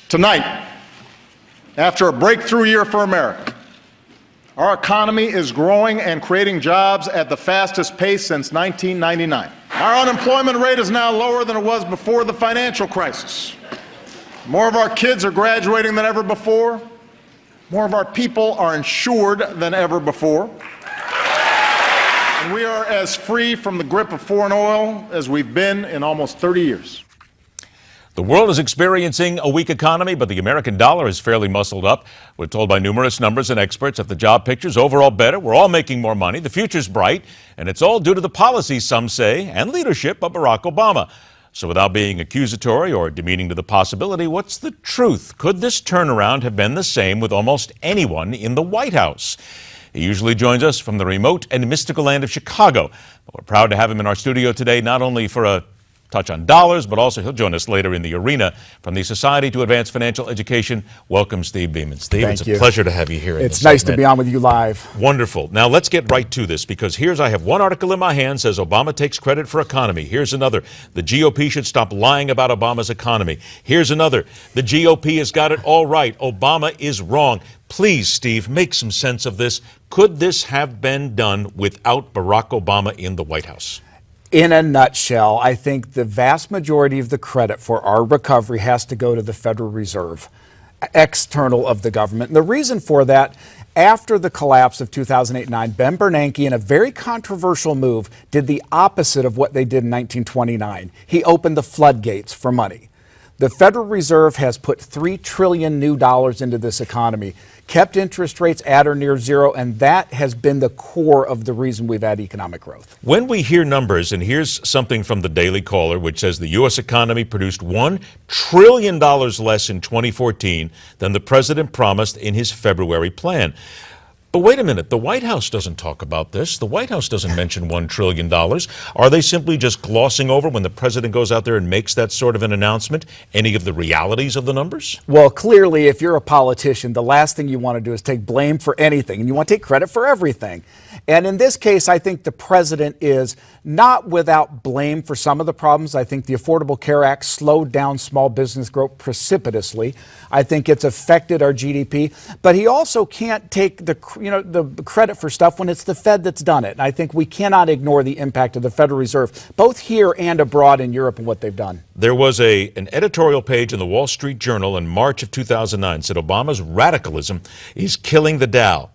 Tonight, after a breakthrough year for America, our economy is growing and creating jobs at the fastest pace since 1999. Our unemployment rate is now lower than it was before the financial crisis. More of our kids are graduating than ever before. More of our people are insured than ever before. And we are as free from the grip of foreign oil as we've been in almost 30 years. The world is experiencing a weak economy, but the American dollar is fairly muscled up. We're told by numerous numbers and experts that the job picture's overall better. We're all making more money. The future's bright, and it's all due to the policies, some say, and leadership of Barack Obama. So without being accusatory or demeaning to the possibility, what's the truth? Could this turnaround have been the same with almost anyone in the White House? He usually joins us from the remote and mystical land of Chicago. We're proud to have him in our studio today, not only for a touch on dollars, but also he'll join us later in the arena from the Society to Advance Financial Education. Welcome, Steve Beaman. Steve, it's a pleasure to have you here. It's nice to be on with you live. Wonderful. Now let's get right to this, because I have one article in my hand says Obama takes credit for economy. Here's another. The GOP should stop lying about Obama's economy. Here's another. The GOP has got it all right. Obama is wrong. Please, Steve, make some sense of this. Could this have been done without Barack Obama in the White House? In a nutshell, I think the vast majority of the credit for our recovery has to go to the Federal Reserve, external of the government. And the reason for that, after the collapse of 2008-9, Ben Bernanke, in a very controversial move, did the opposite of what they did in 1929. He opened the floodgates for money. The Federal Reserve has put $3 trillion new dollars into this economy, kept interest rates at or near zero, and that has been the core of the reason we've had economic growth. When we hear numbers, and here's something from the Daily Caller, which says the U.S. economy produced $1 trillion less in 2014 than the president promised in his February plan. But wait a minute, the White House doesn't talk about this. The White House doesn't mention $1 trillion. Are they simply just glossing over, when the president goes out there and makes that sort of an announcement, any of the realities of the numbers? Well, clearly, if you're a politician, the last thing you want to do is take blame for anything, and you want to take credit for everything. And in this case, I think the president is not without blame for some of the problems. I think the Affordable Care Act slowed down small business growth precipitously. I think it's affected our GDP. But he also can't take the credit for stuff when it's the Fed that's done it. And I think we cannot ignore the impact of the Federal Reserve, both here and abroad in Europe, and what they've done. There was an editorial page in the Wall Street Journal in March of 2009 said Obama's radicalism is killing the Dow.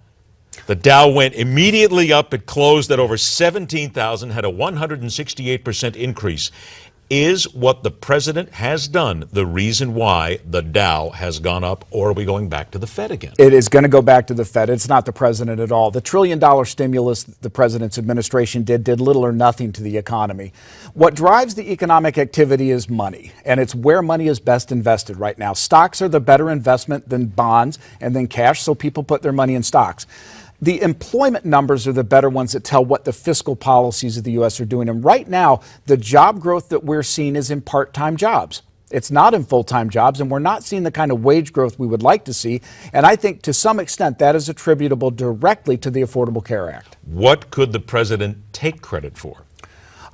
The Dow went immediately up. It closed at over 17,000, had a 168% increase. Is what the president has done the reason why the Dow has gone up, or are we going back to the Fed again? It is going to go back to the Fed. It's not the president at all. The $1 trillion stimulus the president's administration did little or nothing to the economy. What drives the economic activity is money, and it's where money is best invested right now. Stocks are the better investment than bonds and then cash, so people put their money in stocks. The employment numbers are the better ones that tell what the fiscal policies of the U.S. are doing. And right now, the job growth that we're seeing is in part-time jobs. It's not in full-time jobs, and we're not seeing the kind of wage growth we would like to see. And I think to some extent that is attributable directly to the Affordable Care Act. What could the president take credit for?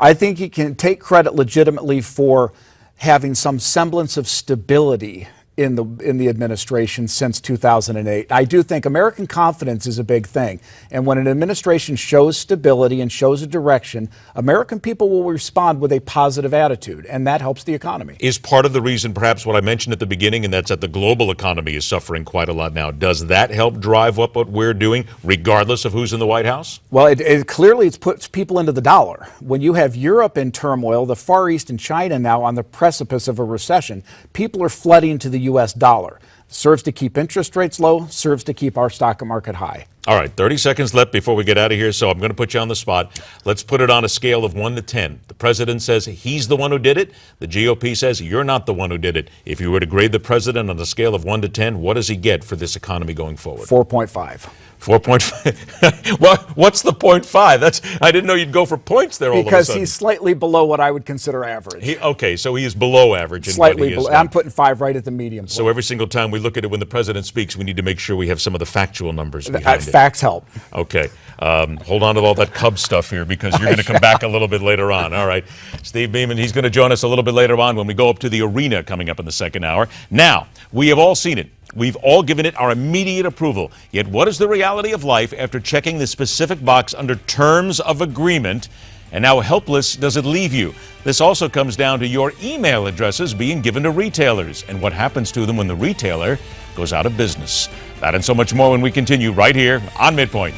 I think he can take credit legitimately for having some semblance of stability in the administration since 2008. I do think American confidence is a big thing. And when an administration shows stability and shows a direction, American people will respond with a positive attitude, and that helps the economy. Is part of the reason perhaps what I mentioned at the beginning, and that's that the global economy is suffering quite a lot now. Does that help drive up what we're doing, regardless of who's in the White House? Well, it clearly puts people into the dollar. When you have Europe in turmoil, the Far East and China now on the precipice of a recession, people are flooding to the U.S. dollar. Serves to keep interest rates low, serves to keep our stock market high. All right, 30 seconds left before we get out of here, so I'm going to put you on the spot. Let's put it on a scale of 1 to 10. The president says he's the one who did it. The GOP says you're not the one who did it. If you were to grade the president on a scale of 1 to 10, what does he get for this economy going forward? 4.5. 4.5. Well, what's the 0.5? I didn't know you'd go for points there all of a Because sudden. he's slightly below what I would consider average. Okay, so he is below average. Slightly below. I'm putting 5 right at the medium point. So every single time we look at it when the president speaks, we need to make sure we have some of the factual numbers behind it. Facts help. Okay. Hold on to all that Cubs stuff here because you're going to come back a little bit later on. All right. Steve Beaman, he's going to join us a little bit later on when we go up to the arena coming up in the second hour. Now, we have all seen it. We've all given it our immediate approval. Yet what is the reality of life after checking the specific box under terms of agreement? And how helpless does it leave you? This also comes down to your email addresses being given to retailers and what happens to them when the retailer goes out of business. That and so much more when we continue right here on MidPoint.